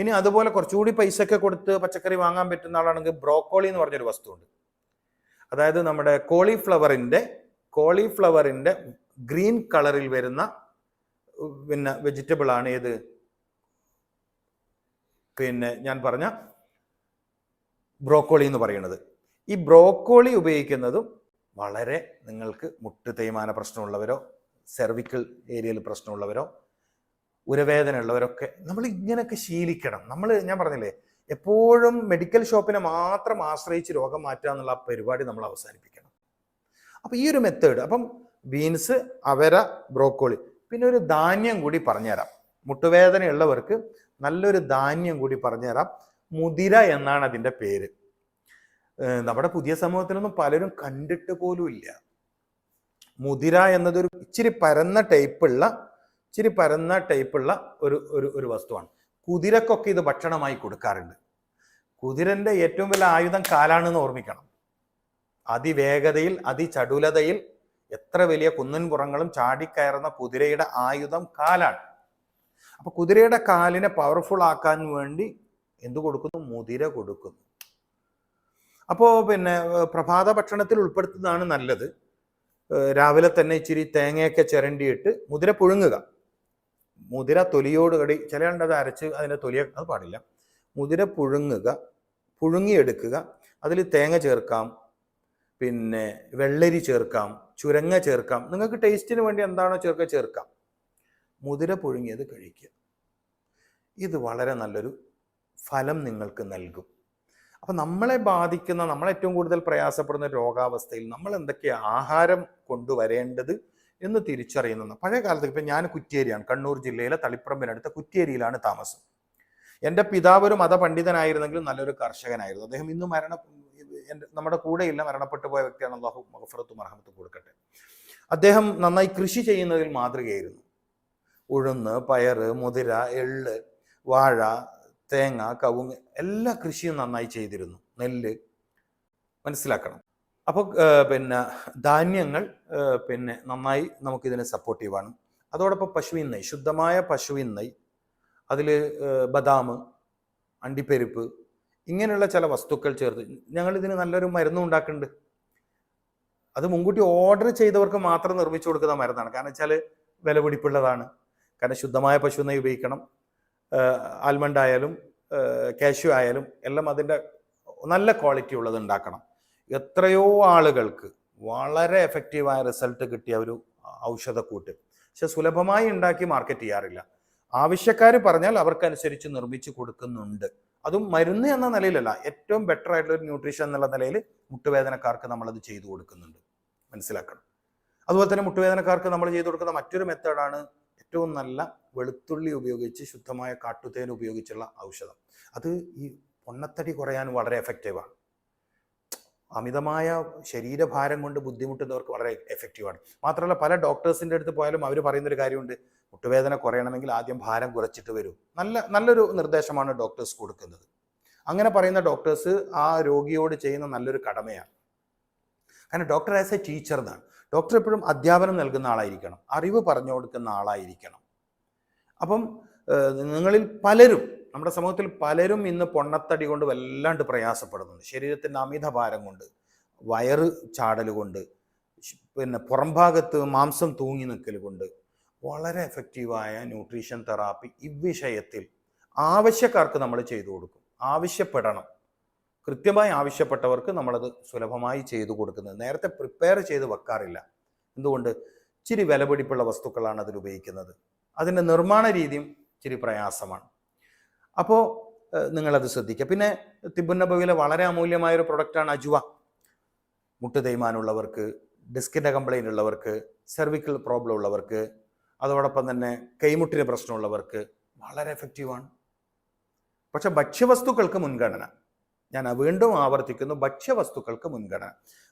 ഇനി അതുപോലെ കുറച്ചുകൂടി പൈസയൊക്കെ കൊടുത്ത് പച്ചക്കറി വാങ്ങാൻ പറ്റുന്ന ആളാണെങ്കിൽ ബ്രോക്കോളി എന്ന് പറഞ്ഞൊരു വസ്തുണ്ട്. അതായത് നമ്മുടെ കോളിഫ്ലവറിന്റെ ഗ്രീൻ കളറിൽ വരുന്ന വെജിറ്റബിൾ ആണ് ഏത്? ഞാൻ പറഞ്ഞ ബ്രോക്കോളി എന്ന് പറയുന്നത്. ഈ ബ്രോക്കോളി ഉപയോഗിക്കുന്നതും വളരെ നിങ്ങൾക്ക് മുട്ട് തേയ്മാന പ്രശ്നമുള്ളവരോ സെർവിക്കൽ ഏരിയയിൽ പ്രശ്നമുള്ളവരോ ഉരവേദന ഉള്ളവരൊക്കെ നമ്മൾ ഇങ്ങനെയൊക്കെ ശീലിക്കണം. ഞാൻ പറഞ്ഞില്ലേ, എപ്പോഴും മെഡിക്കൽ ഷോപ്പിനെ മാത്രം ആശ്രയിച്ച് രോഗം മാറ്റുക എന്നുള്ള ആ പരിപാടി നമ്മൾ അവസാനിപ്പിക്കണം. അപ്പൊ ഈ ഒരു മെത്തേഡ്, അപ്പം ബീൻസ്, അവര, ബ്രോക്കോളി. പിന്നെ ഒരു ധാന്യം കൂടി പറഞ്ഞുതരാം. മുട്ടുവേദനയുള്ളവർക്ക് നല്ലൊരു ധാന്യം കൂടി പറഞ്ഞുതരാം. മുതിര എന്നാണ് അതിൻ്റെ പേര്. നമ്മുടെ പുതിയ സമൂഹത്തിലൊന്നും പലരും കണ്ടിട്ട് പോലും ഇല്ല. മുതിര എന്നതൊരു ഇച്ചിരി പരന്ന ടൈപ്പുള്ള ഒരു വസ്തുവാണ്. കുതിരക്കൊക്കെ ഇത് ഭക്ഷണമായി കൊടുക്കാറുണ്ട്. കുതിരന്റെ ഏറ്റവും വലിയ ആയുധം കാലാണെന്ന് ഓർമ്മിക്കണം. അതിവേഗതയിൽ, അതിചടുലതയിൽ എത്ര വലിയ കുന്നൻപുറങ്ങളും ചാടിക്കയറുന്ന കുതിരയുടെ ആയുധം കാലാണ്. അപ്പൊ കുതിരയുടെ കാലിനെ പവർഫുൾ ആക്കാൻ വേണ്ടി എന്ത് കൊടുക്കുന്നു? മുതിര കൊടുക്കുന്നു. അപ്പോ പ്രഭാത ഭക്ഷണത്തിൽ ഉൾപ്പെടുത്തുന്നതാണ് നല്ലത്. രാവിലെ തന്നെ ഇച്ചിരി തേങ്ങയൊക്കെ ചിരണ്ടിയിട്ട് മുതിര പുഴുങ്ങുക. മുതിര തൊലിയോട് കടി, ചില അത് അരച്ച് അതിൻ്റെ തൊലിയ, അത് പാടില്ല. മുതിര പുഴുങ്ങിയെടുക്കുക. അതിൽ തേങ്ങ ചേർക്കാം, വെള്ളരി ചേർക്കാം, ചുരങ്ങ ചേർക്കാം. നിങ്ങൾക്ക് ടേസ്റ്റിന് വേണ്ടി എന്താണോ ചേർക്കാം. മുതിര പുഴുങ്ങിയത് കഴിക്കുക. ഇത് വളരെ നല്ലൊരു ഫലം നിങ്ങൾക്ക് നൽകും. അപ്പം നമ്മളെ ബാധിക്കുന്ന, നമ്മളേറ്റവും കൂടുതൽ പ്രയാസപ്പെടുന്ന രോഗാവസ്ഥയിൽ നമ്മൾ എന്തൊക്കെയാണ് ആഹാരം കൊണ്ടുവരേണ്ടത് എന്ന് തിരിച്ചറിയുന്ന പഴയ കാലത്ത്, ഇപ്പം ഞാൻ കുറ്റ്യേരിയാണ്, കണ്ണൂർ ജില്ലയിലെ തളിപ്പറമ്പിനടുത്ത കുറ്റ്യേരിയിലാണ് താമസം. എൻ്റെ പിതാവ് ഒരു മതപണ്ഡിതനായിരുന്നെങ്കിലും നല്ലൊരു കർഷകനായിരുന്നു. അദ്ദേഹം ഇന്ന് നമ്മുടെ കൂടെയില്ല, മരണപ്പെട്ടു പോയ വ്യക്തിയാണ്. അല്ലാഹു മഗ്ഫിറത്തും മർഹമത്തും കൊടുക്കട്ടെ. അദ്ദേഹം നന്നായി കൃഷി ചെയ്യുന്നതിൽ മാതൃകയായിരുന്നു. ഉഴുന്ന്, പയറ്, മുതിര, എള്ള്, വാഴ, തേങ്ങ, കവുങ്ങ് എല്ലാ കൃഷിയും നന്നായി ചെയ്തിരുന്നു. നെല്ല്, മനസ്സിലാക്കണം. അപ്പോൾ ധാന്യങ്ങൾ നന്നായി നമുക്കിതിന് സപ്പോർട്ടീവാണ്. അതോടൊപ്പം പശുവിൻ നെയ്യ്, ശുദ്ധമായ പശുവിൻ നെയ്യ്, അതിൽ ബദാം, അണ്ടിപ്പരിപ്പ്, ഇങ്ങനെയുള്ള ചില വസ്തുക്കൾ ചേർത്ത് ഞങ്ങളിതിന് നല്ലൊരു മരുന്നും ഉണ്ടാക്കുന്നുണ്ട്. അത് മുൻകൂട്ടി ഓർഡർ ചെയ്തവർക്ക് മാത്രം നിർമ്മിച്ചു കൊടുക്കുന്ന മരുന്നാണ്. കാരണം വെച്ചാൽ വില പിടിപ്പുള്ളതാണ്. കാരണം ശുദ്ധമായ പശു നെയ്യ് ഉപയോഗിക്കണം. ആൽമണ്ട് ആയാലും കാഷ്യൂ ആയാലും എല്ലാം അതിൻ്റെ നല്ല ക്വാളിറ്റി ഉള്ളത് ഉണ്ടാക്കണം. എത്രയോ ആളുകൾക്ക് വളരെ എഫക്റ്റീവായ റിസൾട്ട് കിട്ടിയ ഒരു ഔഷധക്കൂട്ട്, പക്ഷെ സുലഭമായി ഉണ്ടാക്കി മാർക്കറ്റ് ചെയ്യാറില്ല. ആവശ്യക്കാർ പറഞ്ഞാൽ അവർക്കനുസരിച്ച് നിർമ്മിച്ചു കൊടുക്കുന്നുണ്ട്. അതും മരുന്ന് എന്ന നിലയിലല്ല, ഏറ്റവും ബെറ്റർ ആയിട്ടുള്ള ഒരു ന്യൂട്രീഷൻ എന്നുള്ള നിലയിൽ മുട്ടുവേദനക്കാർക്ക് നമ്മളത് ചെയ്തു കൊടുക്കുന്നുണ്ട്. മനസ്സിലാക്കണം. അതുപോലെ തന്നെ മുട്ടുവേദനക്കാർക്ക് നമ്മൾ ചെയ്തു കൊടുക്കുന്ന മറ്റൊരു മെത്തേഡാണ് ഏറ്റവും നല്ല വെളുത്തുള്ളി ഉപയോഗിച്ച് ശുദ്ധമായ കാട്ടുതേൻ ഉപയോഗിച്ചുള്ള ഔഷധം. അത് ഈ പൊണ്ണത്തടി കുറയാൻ വളരെ എഫക്റ്റീവാണ്. അമിതമായ ശരീരഭാരം കൊണ്ട് ബുദ്ധിമുട്ടുന്നവർക്ക് വളരെ എഫക്റ്റീവാണ്. മാത്രമല്ല പല ഡോക്ടേഴ്സിൻ്റെ അടുത്ത് പോയാലും അവർ പറയുന്നൊരു കാര്യമുണ്ട്, മുട്ടുവേദന കുറയണമെങ്കിൽ ആദ്യം ഭാരം കുറച്ചിട്ട് വരൂ. നല്ലൊരു നിർദ്ദേശമാണ് ഡോക്ടേഴ്സ് കൊടുക്കുന്നത്. അങ്ങനെ പറയുന്ന ഡോക്ടേഴ്സ് ആ രോഗിയോട് ചെയ്യുന്ന നല്ലൊരു കടമയാണ്. കാരണം ഡോക്ടർ ആസ് എ ടീച്ചർ എന്നാണ്. ഡോക്ടർ എപ്പോഴും അധ്യാപനം നൽകുന്ന ആളായിരിക്കണം, അറിവ് പറഞ്ഞു കൊടുക്കുന്ന ആളായിരിക്കണം. അപ്പം നിങ്ങളിൽ പലരും, നമ്മുടെ സമൂഹത്തിൽ പലരും ഇന്ന് പൊണ്ണത്തടി കൊണ്ട് വല്ലാണ്ട് പ്രയാസപ്പെടുന്നുണ്ട്. ശരീരത്തിൻ്റെ അമിതഭാരം കൊണ്ട്, വയറ് ചാടൽ കൊണ്ട്, പിന്നെ പുറംഭാഗത്ത് മാംസം തൂങ്ങി നിൽക്കൽ കൊണ്ട്. വളരെ എഫക്റ്റീവായ ന്യൂട്രീഷൻ തെറാപ്പി ഇവിഷയത്തിൽ ആവശ്യക്കാർക്ക് നമ്മൾ ചെയ്തു കൊടുക്കും. ആവശ്യപ്പെടണം. കൃത്യമായി ആവശ്യപ്പെട്ടവർക്ക് നമ്മളത് സുലഭമായി ചെയ്തു കൊടുക്കുന്നത്. നേരത്തെ പ്രിപ്പയർ ചെയ്ത് വെക്കാറില്ല. എന്തുകൊണ്ട്? ഇച്ചിരി വിലപിടിപ്പുള്ള വസ്തുക്കളാണ് അതിൽ ഉപയോഗിക്കുന്നത്. അതിൻ്റെ നിർമ്മാണ രീതിയും ഇച്ചിരി പ്രയാസമാണ്. അപ്പോൾ നിങ്ങളത് ശ്രദ്ധിക്കുക. പിന്നെ തിബുന്നബവിയിലെ വളരെ അമൂല്യമായൊരു പ്രൊഡക്റ്റാണ് അജുവ. മുട്ട് തേയ്മാനുള്ളവർക്ക്, ഡിസ്കിൻ്റെ കംപ്ലൈൻ്റ് ഉള്ളവർക്ക്, സെർവിക്കൽ പ്രോബ്ലം ഉള്ളവർക്ക്, അതോടൊപ്പം തന്നെ കൈമുട്ടിന് പ്രശ്നമുള്ളവർക്ക് വളരെ എഫക്റ്റീവാണ്. പക്ഷെ ഭക്ഷ്യവസ്തുക്കൾക്ക് മുൻഗണന. ഞാൻ വീണ്ടും ആവർത്തിക്കുന്നു, ഭക്ഷ്യവസ്തുക്കൾക്ക് മുൻഗണന.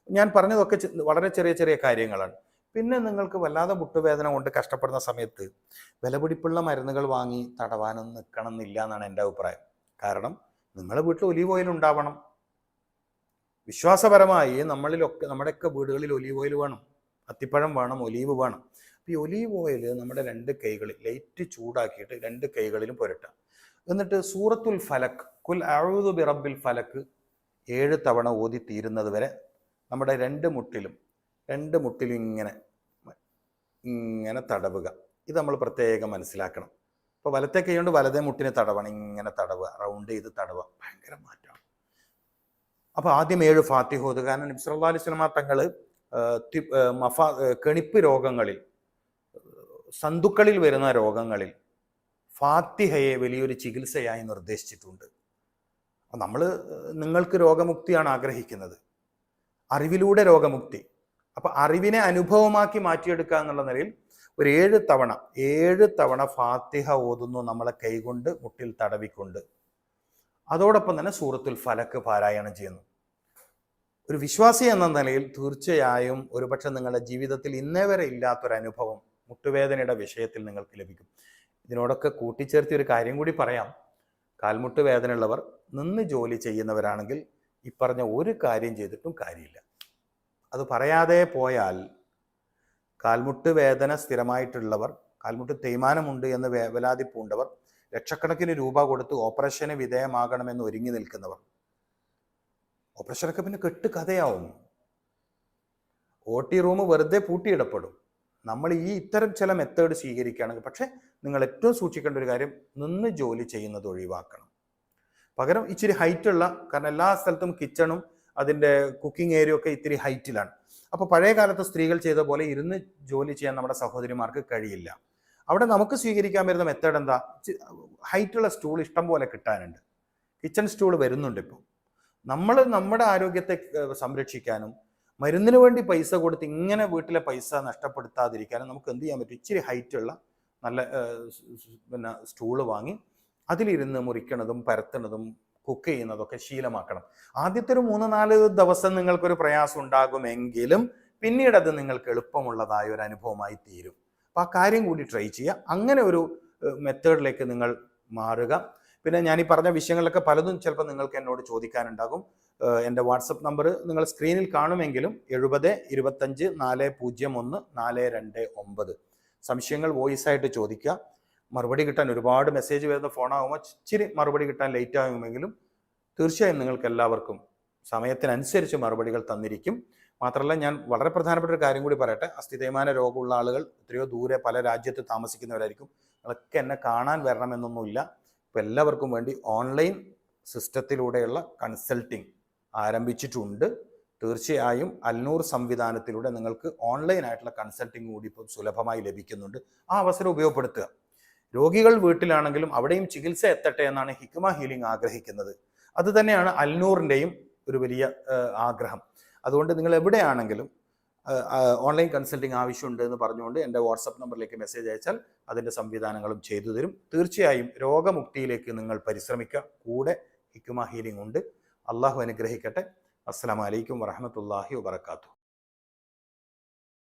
ഞാൻ പറഞ്ഞതൊക്കെ വളരെ ചെറിയ ചെറിയ കാര്യങ്ങളാണ്. പിന്നെ നിങ്ങൾക്ക് വല്ലാതെ മുട്ടുവേദന കൊണ്ട് കഷ്ടപ്പെടുന്ന സമയത്ത് വിലപിടിപ്പുള്ള മരുന്നുകൾ വാങ്ങി തടവാനൊന്നും നിൽക്കണം എന്നില്ല എന്നാണ് എൻ്റെ അഭിപ്രായം. കാരണം നിങ്ങളുടെ വീട്ടിൽ ഒലീവ് ഓയിൽ ഉണ്ടാവണം. വിശ്വാസപരമായി നമ്മുടെയൊക്കെ വീടുകളിൽ ഒലീവ് ഓയിൽ വേണം, അത്തിപ്പഴം വേണം, ഒലീവ് വേണം. അപ്പോൾ ഈ ഒലീവ് ഓയിൽ നമ്മുടെ 2 കൈകളിൽ ലൈറ്റ് ചൂടാക്കിയിട്ട് 2 കൈകളിലും പുരട്ടാം. എന്നിട്ട് സൂറത്തുൽ ഫലക്ക്, കുൽ അഊദു ബിറബ്ബിൽ ഫലക്ക് 7 തവണ ഓതി തീരുന്നത് വരെ നമ്മുടെ 2 മുട്ടിലും ഇങ്ങനെ തടവുക. ഇത് നമ്മൾ പ്രത്യേകം മനസ്സിലാക്കണം. ഇപ്പോൾ വലത്തെ കൈ കൊണ്ട് വലതേ മുട്ടിനെ തടവണം, ഇങ്ങനെ തടവുക, റൗണ്ട് ചെയ്ത് തടവുക. ഭയങ്കര മാറ്റമാണ്. അപ്പോൾ ആദ്യം 7 ഫാത്തിഹ ഓതുക. കാരണം നബി സല്ലല്ലാഹു അലൈഹി വസല്ലം തങ്ങൾ കെണിപ്പ് രോഗങ്ങളിൽ, സന്തുക്കളിൽ വരുന്ന രോഗങ്ങളിൽ ഫാത്തിഹയെ വലിയൊരു ചികിത്സയായി നിർദ്ദേശിച്ചിട്ടുണ്ട്. നമ്മൾ നിങ്ങൾക്ക് രോഗമുക്തിയാണ് ആഗ്രഹിക്കുന്നത്, അറിവിലൂടെ രോഗമുക്തി. അപ്പം അറിവിനെ അനുഭവമാക്കി മാറ്റിയെടുക്കുക എന്നുള്ള നിലയിൽ ഒരു 7 തവണ ഫാത്തിഹ ഓതുന്നു നമ്മളെ കൈകൊണ്ട് മുട്ടിൽ തടവിക്കൊണ്ട്. അതോടൊപ്പം തന്നെ സൂറത്തുൽ ഫലക്ക് പാരായണം ചെയ്യുന്നു. ഒരു വിശ്വാസി എന്ന നിലയിൽ തീർച്ചയായും ഒരുപക്ഷെ നിങ്ങളുടെ ജീവിതത്തിൽ ഇന്നേ വരെ ഇല്ലാത്തൊരനുഭവം മുട്ടുവേദനയുടെ വിഷയത്തിൽ നിങ്ങൾക്ക് ലഭിക്കും. ഇതിനോടൊക്കെ കൂട്ടിച്ചേർത്തി ഒരു കാര്യം കൂടി പറയാം. കാൽമുട്ട് വേദന ഉള്ളവർ നിന്ന് ജോലി ചെയ്യുന്നവരാണെങ്കിൽ ഈ പറഞ്ഞ ഒരു കാര്യം ചെയ്തിട്ടും കാര്യമില്ല. അത് പറയാതെ പോയാൽ കാൽമുട്ട് വേദന സ്ഥിരമായിട്ടുള്ളവർ, കാൽമുട്ട് തേയ്മാനമുണ്ട് എന്ന് വേവലാതി പൂണ്ടവർ, ലക്ഷക്കണക്കിന് രൂപ കൊടുത്ത് ഓപ്പറേഷന് വിധേയമാകണമെന്ന് ഒരുങ്ങി നിൽക്കുന്നവർ, ഓപ്പറേഷനൊക്കെ പിന്നെ കെട്ട് കഥയാവും. OT റൂം വെറുതെ പൂട്ടിയിടപ്പെടും. നമ്മൾ ഇത്തരം ചില മെത്തേഡ് സ്വീകരിക്കുകയാണെങ്കിൽ, പക്ഷെ നിങ്ങൾ ഏറ്റവും സൂക്ഷിക്കേണ്ട ഒരു കാര്യം, നിന്ന് ജോലി ചെയ്യുന്നത് ഒഴിവാക്കണം. പകരം ഇച്ചിരി ഹൈറ്റുള്ള, കാരണം എല്ലാ സ്ഥലത്തും കിച്ചണും അതിൻ്റെ കുക്കിംഗ് ഏരിയ ഒക്കെ ഇത്തിരി ഹൈറ്റിലാണ്. അപ്പോൾ പഴയ കാലത്ത് സ്ത്രീകൾ ചെയ്ത പോലെ ഇരുന്ന് ജോലി ചെയ്യാൻ നമ്മുടെ സഹോദരിമാർക്ക് കഴിയില്ല. അവിടെ നമുക്ക് സ്വീകരിക്കാൻ വരുന്ന മെത്തേഡ് എന്താ? ഹൈറ്റുള്ള സ്റ്റൂൾ ഇഷ്ടം പോലെ കിട്ടാനുണ്ട്. കിച്ചൺ സ്റ്റൂൾ വരുന്നുണ്ട്. ഇപ്പോൾ നമ്മൾ നമ്മുടെ ആരോഗ്യത്തെ സംരക്ഷിക്കാനും മരുന്നിന് വേണ്ടി പൈസ കൊടുത്ത് ഇങ്ങനെ വീട്ടിലെ പൈസ നഷ്ടപ്പെടുത്താതിരിക്കാനും നമുക്ക് എന്ത് ചെയ്യാൻ പറ്റും? ഇച്ചിരി ഹൈറ്റുള്ള നല്ല സ്റ്റൂള് വാങ്ങി അതിലിരുന്ന് മുറിക്കണതും പരത്തുന്നതും കുക്ക് ചെയ്യുന്നതൊക്കെ ശീലമാക്കണം. ആദ്യത്തെ ഒരു 3-4 ദിവസം നിങ്ങൾക്കൊരു പ്രയാസം ഉണ്ടാകുമെങ്കിലും പിന്നീട് അത് നിങ്ങൾക്ക് എളുപ്പമുള്ളതായ ഒരു അനുഭവമായി തീരും. അപ്പോൾ ആ കാര്യം കൂടി ട്രൈ ചെയ്യുക. അങ്ങനെ ഒരു മെത്തേഡിലേക്ക് നിങ്ങൾ മാറുക. പിന്നെ ഞാൻ ഈ പറഞ്ഞ വിഷയങ്ങളൊക്കെ പലതും ചിലപ്പോൾ നിങ്ങൾക്ക് എന്നോട് ചോദിക്കാനുണ്ടാകും. എൻ്റെ വാട്സപ്പ് നമ്പർ നിങ്ങൾ സ്ക്രീനിൽ കാണുമെങ്കിലും 70 25 401 429. സംശയങ്ങൾ വോയിസ് ആയിട്ട് ചോദിക്കുക. മറുപടി കിട്ടാൻ ഒരുപാട് മെസ്സേജ് വരുന്ന ഫോണാകുമ്പോൾ ഇച്ചിരി മറുപടി കിട്ടാൻ ലേറ്റ് ആകുമെങ്കിലും തീർച്ചയായും നിങ്ങൾക്ക് എല്ലാവർക്കും സമയത്തിനനുസരിച്ച് മറുപടികൾ തന്നിരിക്കും. മാത്രമല്ല ഞാൻ വളരെ പ്രധാനപ്പെട്ട ഒരു കാര്യം കൂടി പറയട്ടെ. അസ്ഥി തേയ്മാന രോഗമുള്ള ആളുകൾ എത്രയോ ദൂരെ പല രാജ്യത്ത് താമസിക്കുന്നവരായിരിക്കും. നിങ്ങളൊക്കെ എന്നെ കാണാൻ വരണമെന്നൊന്നുമില്ല. ഇപ്പോൾ എല്ലാവർക്കും വേണ്ടി ഓൺലൈൻ സിസ്റ്റത്തിലൂടെയുള്ള കൺസൾട്ടിങ് ആരംഭിച്ചിട്ടുണ്ട്. തീർച്ചയായും അൽനൂർ സംവിധാനത്തിലൂടെ നിങ്ങൾക്ക് ഓൺലൈനായിട്ടുള്ള കൺസൾട്ടിങ് കൂടി ഇപ്പോൾ സുലഭമായി ലഭിക്കുന്നുണ്ട്. ആ അവസരം ഉപയോഗപ്പെടുത്തുക. രോഗികൾ വീട്ടിലാണെങ്കിലും അവിടെയും ചികിത്സ എത്തട്ടെ എന്നാണ് ഹിക്മ ഹീലിംഗ് ആഗ്രഹിക്കുന്നത്. അതുതന്നെയാണ് അൽനൂറിൻ്റെയും ഒരു വലിയ ആഗ്രഹം. അതുകൊണ്ട് നിങ്ങൾ എവിടെയാണെങ്കിലും ഓൺലൈൻ കൺസൾട്ടിങ് ആവശ്യമുണ്ട് എന്ന് പറഞ്ഞുകൊണ്ട് എൻ്റെ വാട്സപ്പ് നമ്പറിലേക്ക് മെസ്സേജ് അയച്ചാൽ അതിൻ്റെ സംവിധാനങ്ങളും ചെയ്തു തരും. തീർച്ചയായും രോഗമുക്തിയിലേക്ക് നിങ്ങൾ പരിശ്രമിക്കുക. കൂടെ ഹിക്മ ഹീലിംഗ് ഉണ്ട്. അള്ളാഹു അനുഗ്രഹിക്കട്ടെ. അസ്സലാമു അലൈക്കും വറഹ്മത്തുള്ളാഹി വബറകാതുഹു.